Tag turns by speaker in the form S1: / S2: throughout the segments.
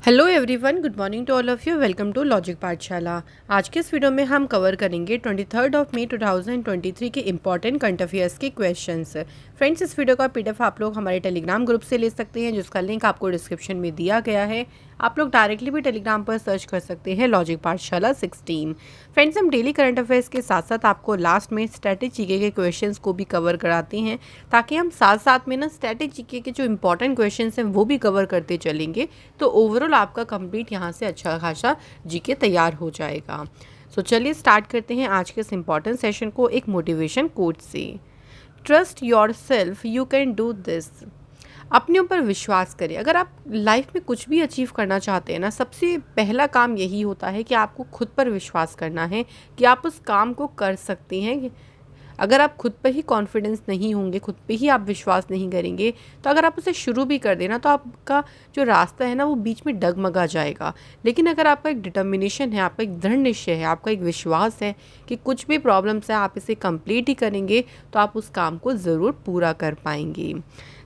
S1: Hello everyone, good morning to all of you. Welcome to logic Pathshala. आज के इस video में हम कवर करेंगे 23 मई 2023 के इंपॉर्टेंट करंट अफेयर्स के क्वेश्चंस। फ्रेंड्स, इस वीडियो का पीडीएफ आप लोग हमारे टेलीग्राम ग्रुप से ले सकते हैं, जिसका लिंक आपको डिस्क्रिप्शन में दिया गया है। आप लोग डायरेक्टली भी टेलीग्राम पर सर्च कर सकते हैं लॉजिक पाठशाला 16। फ्रेंड्स, हम डेली करंट अफेयर्स के साथ साथ आपको लास्ट में स्टैटिक जीके के क्वेश्चंस को भी कवर कराते हैं, ताकि हम साथ साथ में ना स्टैटिक जीके के जो इंपॉर्टेंट क्वेश्चंस हैं वो भी कवर करते चलेंगे। तो ओवरऑल आपका कंप्लीट यहाँ से अच्छा खासा जीके तैयार हो जाएगा। सो चलिए स्टार्ट करते हैं आज के इस इम्पॉर्टेंट सेशन को एक मोटिवेशन कोट से। Trust your self, you can do this. अपने ऊपर विश्वास करें। अगर आप लाइफ में कुछ भी अचीव करना चाहते हैं ना, सबसे पहला काम यही होता है कि आपको खुद पर विश्वास करना है कि आप उस काम को कर सकते हैं। अगर आप खुद पे ही कॉन्फिडेंस नहीं होंगे, खुद पे ही आप विश्वास नहीं करेंगे, तो अगर आप उसे शुरू भी कर देना तो आपका जो रास्ता है ना वो बीच में डगमगा जाएगा। लेकिन अगर आपका एक डिटर्मिनेशन है, आपका एक दृढ़ निश्चय है, आपका एक विश्वास है कि कुछ भी प्रॉब्लम्स है आप इसे कंप्लीट ही करेंगे, तो आप उस काम को ज़रूर पूरा कर पाएंगे।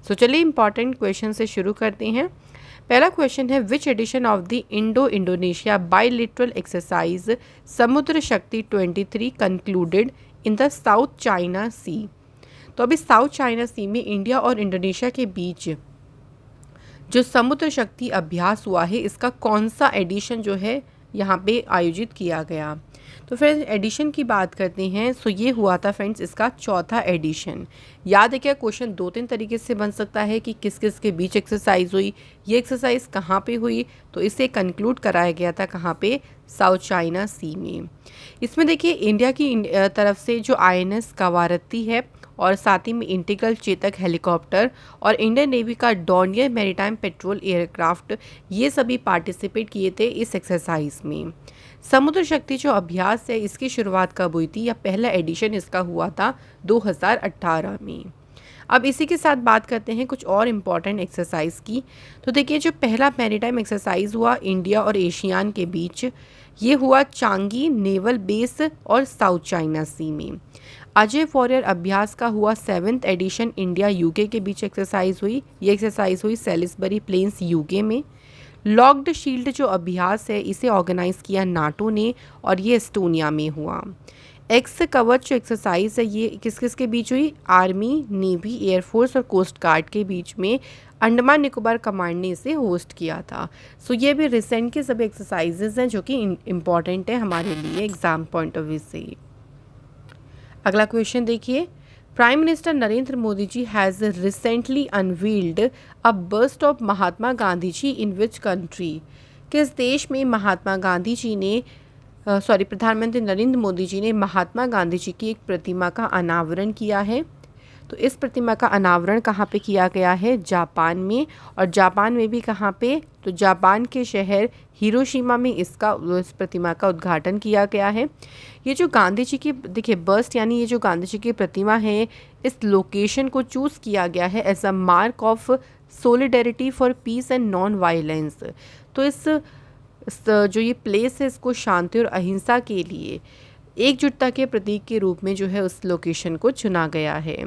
S1: सो चलिए इंपॉर्टेंट क्वेश्चन से शुरू करते हैं। पहला क्वेश्चन है, which edition of the Indo Indonesia bilateral exercise Samudra Shakti 23 concluded in the South China Sea. तो अभी साउथ चाइना सी में इंडिया और इंडोनेशिया के बीच जो समुद्र शक्ति अभ्यास हुआ है, इसका कौन सा एडिशन जो है यहाँ पे आयोजित किया गया। तो फ्रेंड्स, एडिशन की बात करते हैं। सो ये हुआ था फ्रेंड्स इसका चौथा एडिशन। याद है क्या, क्वेश्चन दो तीन तरीके से बन सकता है कि किस किस के बीच एक्सरसाइज हुई, ये एक्सरसाइज कहाँ पे हुई। तो इसे कंक्लूड कराया गया था कहाँ पे, साउथ चाइना सी में। इसमें देखिए इंडिया की तरफ से जो INS कवारत्ती है और साथ ही में इंटीग्रल चेतक हेलीकॉप्टर और इंडियन नेवी का डॉनियर मैरीटाइम पेट्रोल एयरक्राफ्ट, ये सभी पार्टिसिपेट किए थे इस एक्सरसाइज में। समुद्र शक्ति जो अभ्यास है इसकी शुरुआत कब हुई थी, या पहला एडिशन इसका हुआ था 2018 में। अब इसी के साथ बात करते हैं कुछ और इम्पॉर्टेंट एक्सरसाइज की। तो देखिए, जो पहला मैरीटाइम एक्सरसाइज हुआ इंडिया और एशियान के बीच, ये हुआ चांगी नेवल बेस और साउथ चाइना सी में। अजय वॉरियर अभ्यास का हुआ 7th एडिशन इंडिया यूके के बीच एक्सरसाइज हुई। ये एक्सरसाइज हुई सेलिसबरी प्लेन्स यूके में। लॉक्ड शील्ड जो अभ्यास है इसे ऑर्गेनाइज किया नाटो ने और ये एस्टोनिया में हुआ। एक्स कवच जो एक्सरसाइज है ये किस किस के बीच हुई, आर्मी, नेवी, एयरफोर्स और कोस्ट गार्ड के बीच में। अंडमान निकोबार कमांड ने इसे होस्ट किया था। सो ये भी रिसेंट के सभी एक्सरसाइजेज हैं जो कि इम्पॉर्टेंट है हमारे लिए एग्जाम पॉइंट ऑफ व्यू से। अगला क्वेश्चन देखिए, prime minister Narendra Modi ji has recently unveiled a bust of Mahatma Gandhi ji in which country. किस देश में महात्मा गांधी जी ने प्रधानमंत्री नरेंद्र मोदी जी ने महात्मा गांधी जी की एक प्रतिमा का अनावरण किया है। तो इस प्रतिमा का अनावरण कहाँ पे किया गया है, जापान में। और जापान में भी कहाँ पे, तो जापान के शहर हिरोशिमा में इस प्रतिमा का उद्घाटन किया गया है। ये जो गांधी जी की देखिए बस्ट, यानी ये जो गांधी जी की प्रतिमा है, इस लोकेशन को चूज़ किया गया है as a mark of solidarity for peace and non violence. तो इस जो ये प्लेस है इसको शांति और अहिंसा के लिए एकजुटता के प्रतीक के रूप में जो है उस लोकेशन को चुना गया है।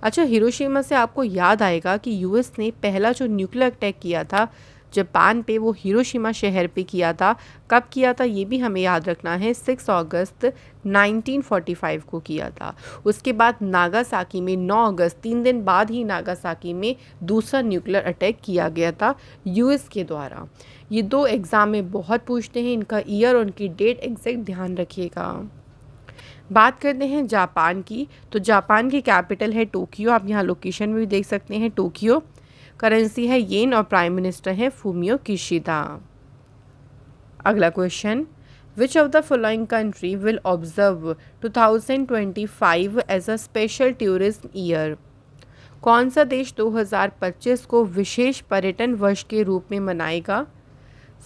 S1: अच्छा, हिरोशिमा से आपको याद आएगा कि US ने पहला जो न्यूक्लियर अटैक किया था जापान पे, वो हिरोशिमा शहर पे किया था। कब किया था ये भी हमें याद रखना है, 6 अगस्त 1945 को किया था। उसके बाद नागासाकी में 9 अगस्त, 3 दिन बाद ही नागासाकी में दूसरा न्यूक्लियर अटैक किया गया था US के द्वारा। ये दो एग्ज़ाम में बहुत पूछते हैं, इनका ईयर और उनकी डेट एग्जैक्ट ध्यान रखिएगा। बात करते हैं जापान की। तो जापान की कैपिटल है टोक्यो, आप यहाँ लोकेशन में भी देख सकते हैं टोक्यो। करेंसी है येन और प्राइम मिनिस्टर है फूमियो किशिदा। अगला question, which of the following country will observe 2025 as a special tourism year. कौन सा देश 2025 को विशेष पर्यटन वर्ष के रूप में मनाएगा।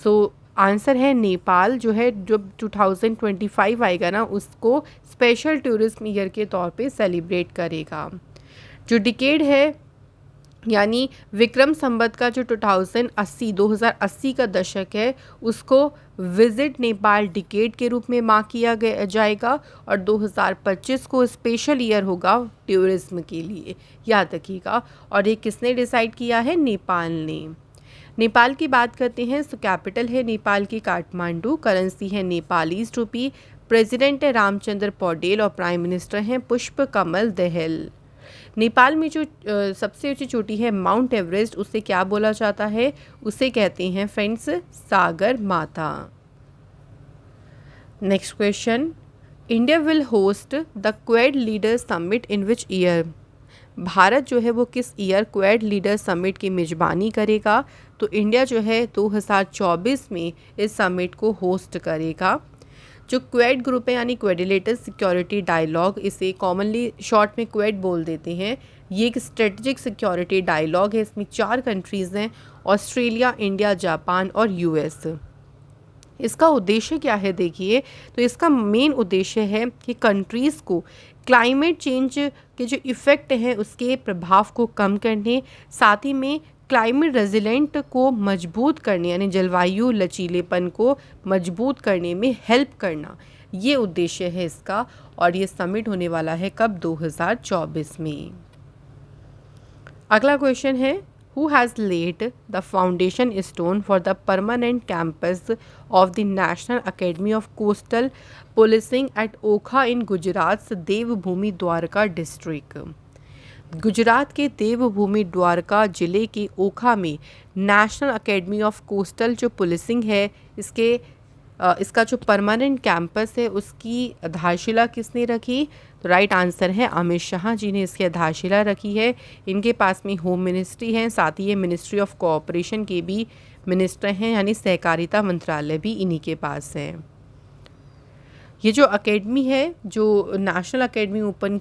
S1: सो आंसर है नेपाल, जो है जो 2025 आएगा ना उसको स्पेशल टूरिज्म ईयर के तौर पे सेलिब्रेट करेगा। जो डिकेड है यानी विक्रम संवत का जो 2080 का दशक है उसको विजिट नेपाल डिकेड के रूप में मार्क किया जाएगा और 2025 को स्पेशल ईयर होगा टूरिज्म के लिए, याद रखिएगा। और ये किसने डिसाइड किया है, नेपाल ने। नेपाल की बात करते हैं तो कैपिटल है नेपाल की काठमांडू, करेंसी है नेपालीज रूपी, प्रेसिडेंट है रामचंद्र पौडेल और प्राइम मिनिस्टर हैं पुष्प कमल दहल। नेपाल में जो सबसे ऊंची चोटी है माउंट एवरेस्ट, उसे क्या बोला जाता है? उसे कहते हैं फ्रेंड्स सागर माता। Next question, India will host the Quad leader summit in which year? Bharat जो है वो किस ईयर क्वेड लीडर समिट की मेजबानी करेगा? तो इंडिया जो है 2024 में इस समिट को होस्ट करेगा। जो क्वेड ग्रुप है यानी क्वेडिलेटर सिक्योरिटी डायलॉग, इसे कॉमनली शॉर्ट में क्वेड बोल देते हैं, ये एक स्ट्रेटजिक सिक्योरिटी डायलॉग है। इसमें 4 कंट्रीज़ हैं, ऑस्ट्रेलिया, इंडिया, जापान और यूएस। इसका उद्देश्य क्या है देखिए, तो इसका मेन उद्देश्य है कि कंट्रीज़ को क्लाइमेट चेंज के जो इफ़ेक्ट हैं उसके प्रभाव को कम करने, साथ ही में क्लाइमेट रेजिलेंट को मजबूत करने यानी जलवायु लचीलेपन को मजबूत करने में हेल्प करना, ये उद्देश्य है इसका। और ये समिट होने वाला है कब? 2024 में। अगला क्वेश्चन है, Who has laid the foundation stone for the permanent campus of the National Academy of Coastal Policing at Okha in Gujarat's Devbhoomi Dwarka district? Gujarat के देवभूमि द्वारका जिले के ओखा में नेशनल अकेडमी ऑफ कोस्टल जो पुलिसिंग है इसका जो परमानेंट कैंपस है उसकी आधारशिला किसने रखी? तो राइट आंसर है अमित शाह जी ने इसकी आधारशिला रखी है। इनके पास में होम मिनिस्ट्री है, साथ ही ये मिनिस्ट्री ऑफ कोऑपरेशन के भी मिनिस्टर हैं, यानी सहकारिता मंत्रालय भी इन्हीं के पास है। ये जो अकेडमी है, जो नेशनल अकेडमी ओपन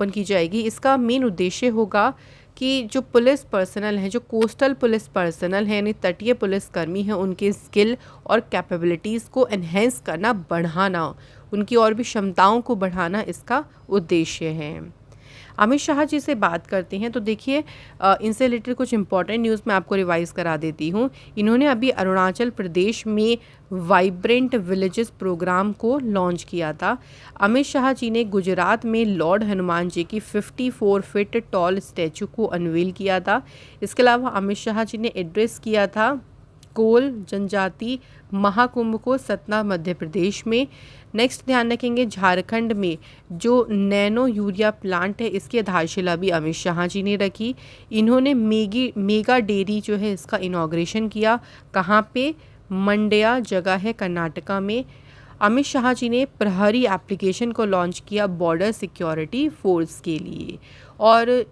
S1: की जाएगी, इसका मेन उद्देश्य होगा कि जो पुलिस पर्सनल हैं, जो कोस्टल पुलिस पर्सनल हैं यानी तटीय पुलिसकर्मी हैं, उनके स्किल और कैपेबिलिटीज़ को एनहेंस करना, बढ़ाना, उनकी और भी क्षमताओं को बढ़ाना इसका उद्देश्य है। अमित शाह जी से बात करते हैं तो देखिए इनसे रिलेटेड कुछ इंपॉर्टेंट न्यूज़ मैं आपको रिवाइज करा देती हूँ। इन्होंने अभी अरुणाचल प्रदेश में वाइब्रेंट विलेजेस प्रोग्राम को लॉन्च किया था। अमित शाह जी ने गुजरात में लॉर्ड हनुमान जी की 54 फीट टॉल स्टैचू को अनवील किया था। इसके अलावा अमित शाह जी ने एड्रेस किया था कोल जनजाति महाकुंभ को सतना मध्य प्रदेश में। नेक्स्ट ध्यान रखेंगे झारखंड में जो नैनो यूरिया प्लांट है इसकी आधारशिला भी अमित शाह जी ने रखी। इन्होंने मेगा डेयरी जो है इसका इनॉग्रेशन किया। कहाँ पे? मंड्या जगह है कर्नाटका में। अमित शाह जी ने प्रहरी एप्लीकेशन को लॉन्च किया बॉर्डर सिक्योरिटी फोर्स के लिए। और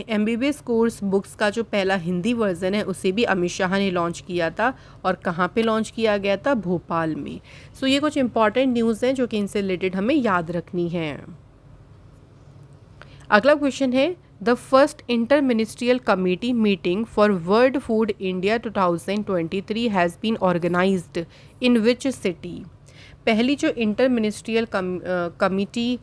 S1: MBBS कोर्स बुक्स का जो पहला हिंदी वर्जन है उसे भी अमित शाह ने लॉन्च किया था। और कहाँ पे लॉन्च किया गया था? भोपाल में। सो ये कुछ इंपॉर्टेंट न्यूज़ हैं जो कि इनसे रिलेटेड हमें याद रखनी है। अगला क्वेश्चन है, the first inter ministerial committee meeting for world food India 2023 has been organized in which city? पहली जो इंटर मिनिस्ट्रियल कमेटी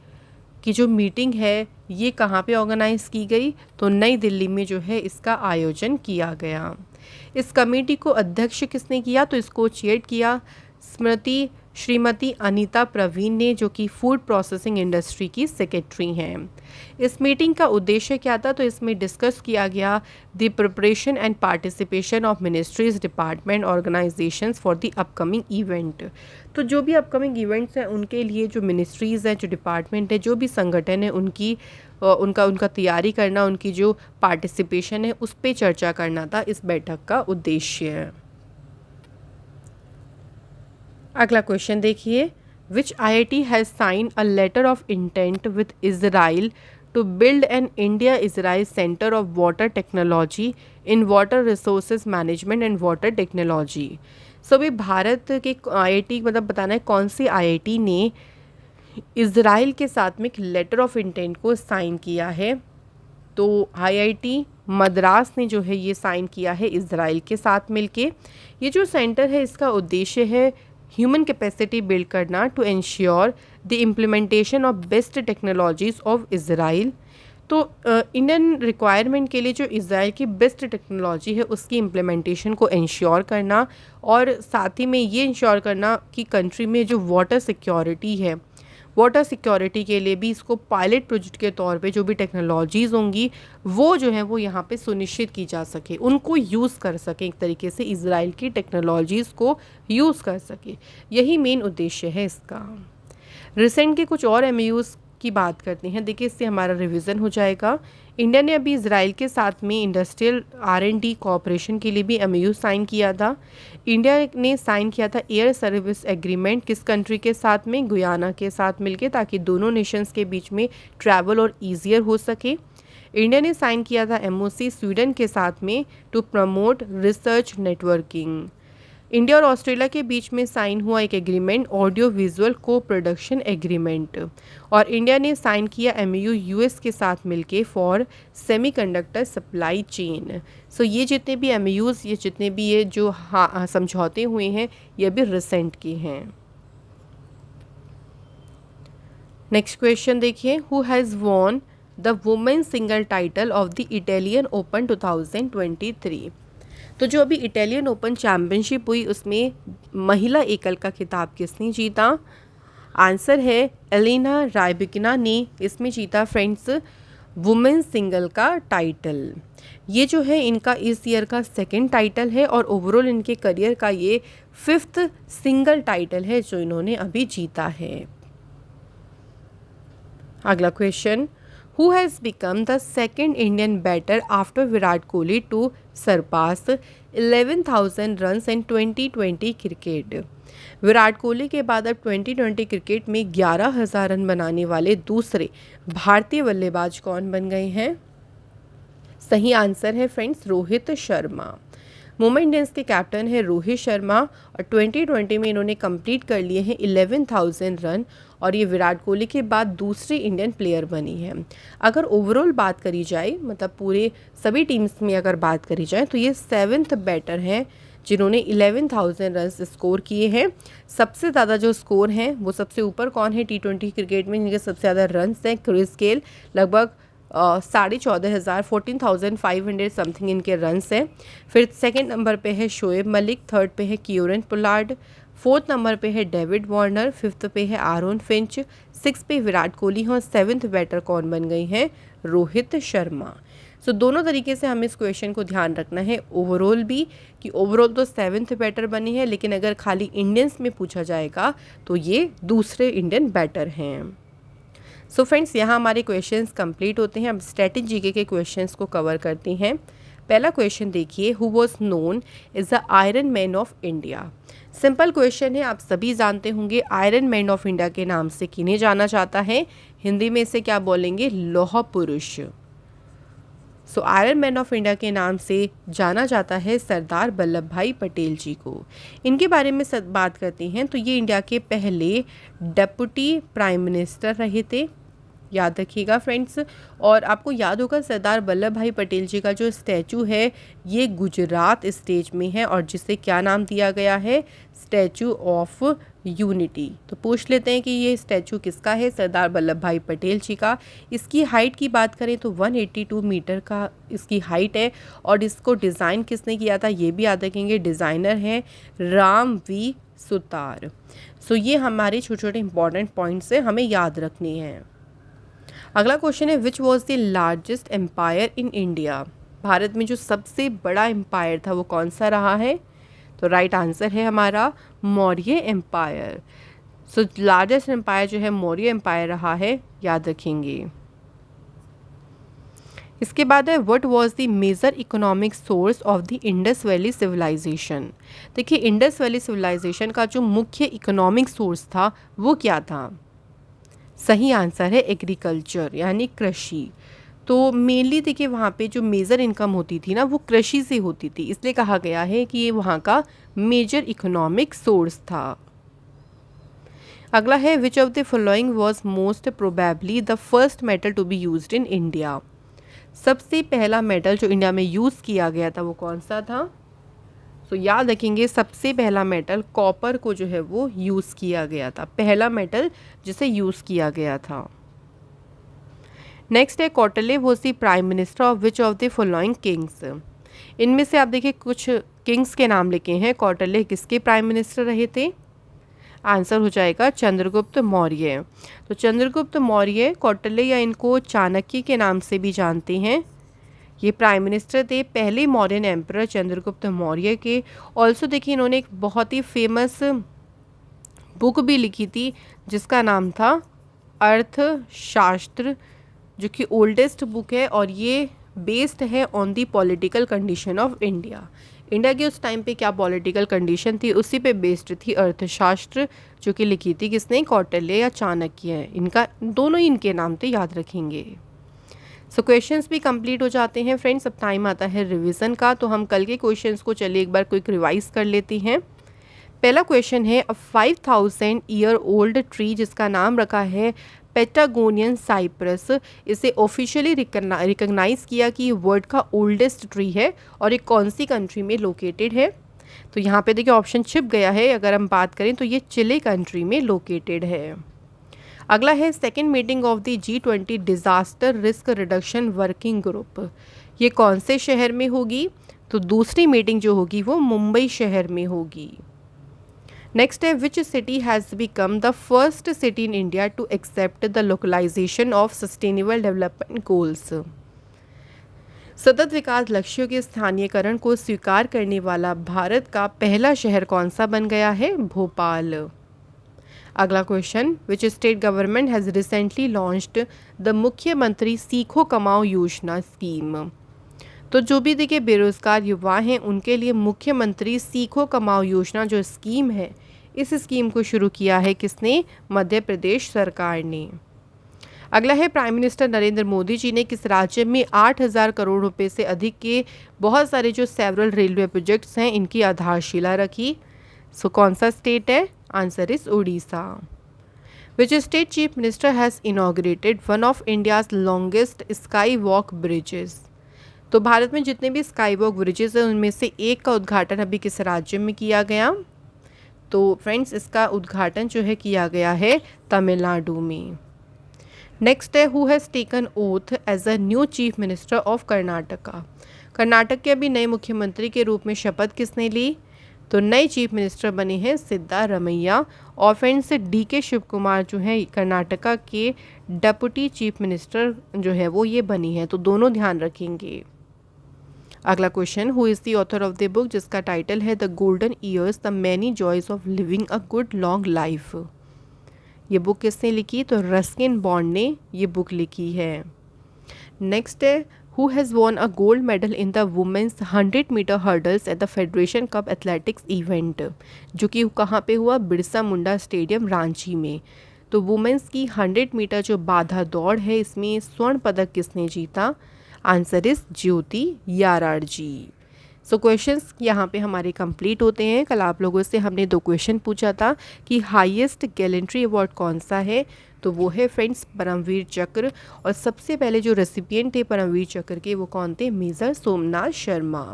S1: की जो मीटिंग है ये कहाँ पे ऑर्गेनाइज़ की गई? तो नई दिल्ली में जो है इसका आयोजन किया गया। इस कमेटी को अध्यक्ष किसने किया? तो इसको चेयर किया श्रीमती अनीता प्रवीण ने, जो कि फूड प्रोसेसिंग इंडस्ट्री की सेक्रेटरी हैं। इस मीटिंग का उद्देश्य क्या था? तो इसमें डिस्कस किया गया the preparation and participation of ministries department organisations for the upcoming event. तो जो भी अपकमिंग इवेंट्स हैं उनके लिए जो मिनिस्ट्रीज़ हैं, जो डिपार्टमेंट है, जो भी संगठन है, उनका तैयारी करना, उनकी जो पार्टिसिपेशन है उस पर चर्चा करना था इस बैठक का उद्देश्य। अगला क्वेश्चन देखिए, which IIT has sign a letter of intent with Israel to build an India Israel centre of water technology in water resources management and water technology. So भी भारत के IIT मतलब बताना है कौन सी IIT ने इज़राइल के साथ में एक लेटर ऑफ इंटेंट को साइन किया है? तो IIT मद्रास ने जो है ये साइन किया है इज़राइल के साथ मिलके। ये जो सेंटर है इसका उद्देश्य है ह्यूमन कैपेसिटी बिल्ड करना to ensure the implementation of best technologies of Israel. तो इंडियन रिक्वायरमेंट के लिए जो इज़राइल की बेस्ट टेक्नोलॉजी है उसकी इम्प्लीमेंटेशन को इंश्योर करना, और साथ ही में ये इंश्योर करना कि कंट्री में जो वाटर सिक्योरिटी है वाटर सिक्योरिटी के लिए भी इसको पायलट प्रोजेक्ट के तौर पे जो भी टेक्नोलॉजीज़ होंगी वो जो है वो यहाँ पे सुनिश्चित की जा सके, उनको यूज़ कर सके, एक तरीके से इजराइल की टेक्नोलॉजीज़ को यूज़ कर सके, यही मेन उद्देश्य है इसका। रिसेंट के कुछ और एमओयूज़ की बात करते हैं। देखिए इससे हमारा रिवीजन हो जाएगा। इंडिया ने अभी इजराइल के साथ में इंडस्ट्रियल R&D कोऑपरेशन के लिए भी एमओयू साइन किया था। इंडिया ने साइन किया था एयर सर्विस एग्रीमेंट किस कंट्री के साथ में, गुयाना के साथ मिलके, ताकि दोनों नेशंस के बीच में ट्रैवल और ईजियर हो सके। इंडिया ने साइन किया था MOC स्वीडन के साथ में to promote research networking. India और ऑस्ट्रेलिया के बीच में साइन हुआ एक agreement audio visual co production agreement. और इंडिया ने साइन किया MOU US के साथ मिलके for semiconductor supply chain. So ये जितने भी MOUs, ये जितने भी ये जो समझौते हुए हैं, ये भी रिसेंट के हैं। नेक्स्ट क्वेश्चन देखिए, who has won the women single title of the Italian open 2023। तो जो अभी इटालियन ओपन चैम्पियनशिप हुई उसमें महिला एकल का खिताब किसने जीता? आंसर है एलिना रायबिकिना ने इसमें जीता फ्रेंड्स वुमेन सिंगल का टाइटल। ये जो है इनका इस ईयर का सेकंड टाइटल है और ओवरऑल इनके करियर का ये 5th सिंगल टाइटल है जो इन्होंने अभी जीता है। अगला question, Who has become the second Indian batter after Virat Kohli to surpass 11,000 runs in 2020 cricket? Virat Kohli के बाद अब 2020 क्रिकेट में 11,000 रन बनाने वाले दूसरे भारतीय बल्लेबाज कौन बन गए हैं? सही आंसर है फ्रेंड्स रोहित शर्मा। मुंबई इंडियंस के कैप्टन है रोहित शर्मा और 2020 में इन्होंने कंप्लीट कर लिए हैं 11,000 रन और ये विराट कोहली के बाद दूसरी इंडियन प्लेयर बनी है। अगर ओवरऑल बात करी जाए, मतलब पूरे सभी टीम्स में अगर बात करी जाए, तो ये 7th बैटर हैं जिन्होंने 11,000 रन स्कोर किए हैं। सबसे ज़्यादा जो स्कोर हैं वो सबसे ऊपर कौन है T20 क्रिकेट में, जिनके सबसे ज़्यादा रन्स हैं क्रिस गेल, लगभग 14,500 14,500 समथिंग इनके रन्स हैं। फिर सेकंड नंबर पे है शोएब मलिक, थर्ड पे है कियोरन पोलार्ड, फोर्थ नंबर पे है डेविड वार्नर, फिफ्थ पे है आरोन फिंच, 6 पे विराट कोहली हैं और 7th बैटर कौन बन गई हैं? रोहित शर्मा। सो दोनों तरीके से हमें इस क्वेश्चन को ध्यान रखना है, ओवरऑल भी कि ओवरऑल तो 7th बैटर बने हैं, लेकिन अगर खाली इंडियंस में पूछा जाएगा तो ये दूसरे इंडियन बैटर हैं। सो फ्रेंड्स यहाँ हमारे क्वेश्चंस कंप्लीट होते हैं। अब स्टैटिक जीके के क्वेश्चंस को कवर करते हैं। पहला क्वेश्चन देखिए, who was known is the iron man of India. Simple question है, आप सभी जानते होंगे आयरन मैन ऑफ इंडिया के नाम से किन्हें जाना जाता है? हिंदी में इसे क्या बोलेंगे? लौह पुरुष। So iron man of India के नाम से जाना जाता है सरदार वल्लभ भाई पटेल जी को। इनके बारे में बात करते हैं तो ये इंडिया के पहले डेप्यूटी प्राइम मिनिस्टर रहे थे, याद रखिएगा फ्रेंड्स। और आपको याद होगा सरदार वल्लभ भाई पटेल जी का जो स्टैचू है ये गुजरात स्टेट में है और जिसे क्या नाम दिया गया है? Statue of unity. तो पूछ लेते हैं कि ये स्टैचू किसका है? सरदार वल्लभ भाई पटेल जी का। इसकी हाइट की बात करें तो 182 मीटर का इसकी हाइट है और इसको डिज़ाइन किसने किया था ये भी याद रखेंगे, डिज़ाइनर हैं राम वी सुतार। सो ये हमारे छोटे छोटे इंपॉर्टेंट पॉइंट्स हैं, हमें याद रखने हैं। अगला क्वेश्चन है, which was the largest empire in India. Bharat में जो सबसे बड़ा एम्पायर था वो कौन सा रहा है? तो राइट आंसर है हमारा Maurya empire. So largest empire जो है मौर्य एम्पायर रहा है, याद रखेंगे। इसके बाद है, what was the major economic source of the Indus valley civilization. देखिए इंडस वैली सिविलाइजेशन का जो मुख्य इकोनॉमिक सोर्स था वो क्या था? सही आंसर है एग्रीकल्चर यानी कृषि। तो मेनली देखिए वहाँ पे जो मेजर इनकम होती थी ना वो कृषि से होती थी, इसलिए कहा गया है कि ये वहाँ का मेजर इकोनॉमिक सोर्स था। अगला है, which of the following was most probably the first metal to be used in India. सबसे पहला मेटल जो इंडिया में यूज़ किया गया था वो कौन सा था? तो याद रखेंगे सबसे पहला मेटल कॉपर को जो है वो यूज़ किया गया था, पहला मेटल जिसे यूज़ किया गया था। नेक्स्ट है, Kautilya was the prime minister of which of the following Kings. इनमें से आप देखिए कुछ किंग्स के नाम लिखे हैं, कौटिल्य किसके प्राइम मिनिस्टर रहे थे? आंसर हो जाएगा चंद्रगुप्त मौर्य। तो चंद्रगुप्त मौर्य, कौटिल्य या इनको चाणक्य के नाम से भी जानते हैं, ये प्राइम मिनिस्टर थे पहले मौर्यन एम्परर चंद्रगुप्त मौर्य के। ऑल्सो देखिए इन्होंने एक बहुत ही फेमस बुक भी लिखी थी जिसका नाम था अर्थशास्त्र, जो कि ओल्डेस्ट बुक है और ये बेस्ड है on the political condition of India. India की उस टाइम पे क्या पॉलिटिकल कंडीशन थी उसी पे बेस्ड थी अर्थशास्त्र, जो कि लिखी थी किसने, कौटिल्य या चाणक्य। इनका दोनों ही इनके नाम थे, याद रखेंगे। सो क्वेश्चंस भी कंप्लीट हो जाते हैं फ्रेंड्स। अब टाइम आता है रिवीजन का, तो हम कल के क्वेश्चंस को चलिए एक बार क्विक रिवाइज कर लेते हैं। पहला क्वेश्चन है अ 5000 ईयर ओल्ड ट्री जिसका नाम रखा है पेटागोनियन साइप्रस, इसे ऑफिशियली रिकॉग्नाइज किया कि ये वर्ल्ड का ओल्डेस्ट ट्री है और ये कौन सी कंट्री में लोकेटेड है। तो यहाँ पे देखिए ऑप्शन छिप गया है, अगर हम बात करें तो ये चिली कंट्री में लोकेटेड है। अगला है second meeting of the G20 disaster risk reduction working group, ये कौन से शहर में होगी। तो दूसरी मीटिंग जो होगी वो मुंबई शहर में होगी। नेक्स्ट है which city has become the first city in India to accept the localization of sustainable development goals, सतत विकास लक्ष्यों के स्थानीयकरण को स्वीकार करने वाला भारत का पहला शहर कौन सा बन गया है, भोपाल। अगला question which state government has recently launched the मुख्यमंत्री सीखो कमाओ योजना स्कीम, तो जो भी देखिए बेरोजगार युवा हैं उनके लिए मुख्यमंत्री सीखो कमाओ योजना जो स्कीम है, इस स्कीम को शुरू किया है किसने, मध्य प्रदेश सरकार ने। अगला है प्राइम मिनिस्टर नरेंद्र मोदी जी ने किस राज्य में 8000 करोड़ रुपए से अधिक के बहुत सारे जो सेवरल रेलवे प्रोजेक्ट्स हैं इनकी आधारशिला रखी। सो कौन सा स्टेट है, answer is Orissa. Which state chief minister has inaugurated one of India's longest sky walk bridges, तो भारत में जितने भी स्काई वॉक ब्रिजेस हैं उनमें से एक का उद्घाटन अभी किस राज्य में किया गया। तो फ्रेंड्स इसका उद्घाटन जो है किया गया है तमिलनाडु में। नेक्स्ट है who has taken oath as a new chief minister of Karnataka, Karnataka के अभी नए मुख्यमंत्री के रूप में शपथ किसने ली। तो नए चीफ मिनिस्टर बने हैं सिद्धारमैया। और फ्रेंड्स DK शिव कुमार जो है कर्नाटका के डेप्यूटी चीफ मिनिस्टर जो है वो ये बनी है, तो दोनों ध्यान रखेंगे। अगला question who is the author of the book जिसका टाइटल है the golden years the many joys of living a good long life, ये बुक किसने लिखी, तो रस्किन बॉन्ड ने ये बुक लिखी है। नेक्स्ट है who has won a gold medal in the women's 100 metre hurdles at the federation cup athletics event, जो कि कहाँ पे हुआ, बिरसा मुंडा स्टेडियम रांची में। तो वुमेंस की 100 मीटर जो बाधा दौड़ है इसमें स्वर्ण पदक किसने जीता, answer is Jyoti Yarraji. So questions यहाँ पे हमारे कंप्लीट होते हैं। कल आप लोगों से हमने 2 क्वेश्चन पूछा था कि हाईएस्ट गैलेंट्री अवार्ड कौन सा है, तो वो है फ्रेंड्स परमवीर चक्र। और सबसे पहले जो रेसिपिएंट थे परमवीर चक्र के वो कौन थे, major Somnath Sharma.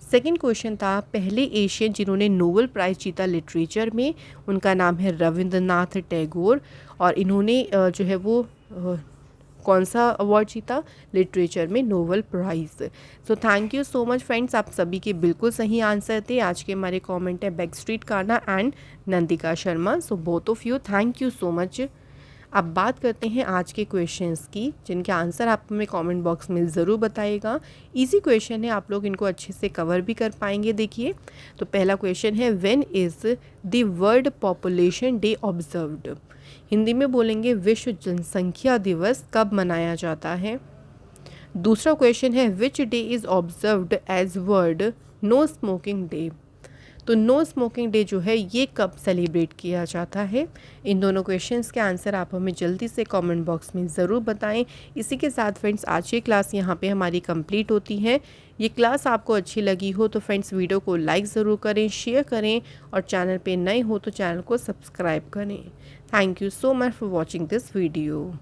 S1: Second question था पहले एशियन जिन्होंने नोबेल प्राइज़ जीता लिटरेचर में, उनका नाम है रविंद्रनाथ टैगोर। और इन्होंने जो है वो कौन सा अवार्ड जीता, लिटरेचर में Nobel prize. So thank you so much friends, आप सभी के बिल्कुल सही आंसर थे। आज के हमारे कमेंट है Backstreet Kanha and Nandika Sharma. So both of you thank you so much. अब बात करते हैं आज के क्वेश्चंस की जिनके आंसर आप हमें कमेंट बॉक्स में ज़रूर बताइएगा। इजी क्वेश्चन है, आप लोग इनको अच्छे से कवर भी कर पाएंगे। देखिए तो पहला क्वेश्चन है when is the world population day observed, Hindi में बोलेंगे विश्व जनसंख्या दिवस कब मनाया जाता है। दूसरा क्वेश्चन है which day is observed as world no smoking day, तो नो स्मोकिंग डे जो है ये कब सेलिब्रेट किया जाता है। इन दोनों क्वेश्चंस के आंसर आप हमें जल्दी से कमेंट बॉक्स में ज़रूर बताएं। इसी के साथ फ्रेंड्स आज की क्लास यहाँ पे हमारी कंप्लीट होती है। ये क्लास आपको अच्छी लगी हो तो फ्रेंड्स वीडियो को लाइक ज़रूर करें, शेयर करें और चैनल पे नए हो तो चैनल को सब्सक्राइब करें। Thank you so much for watching this video.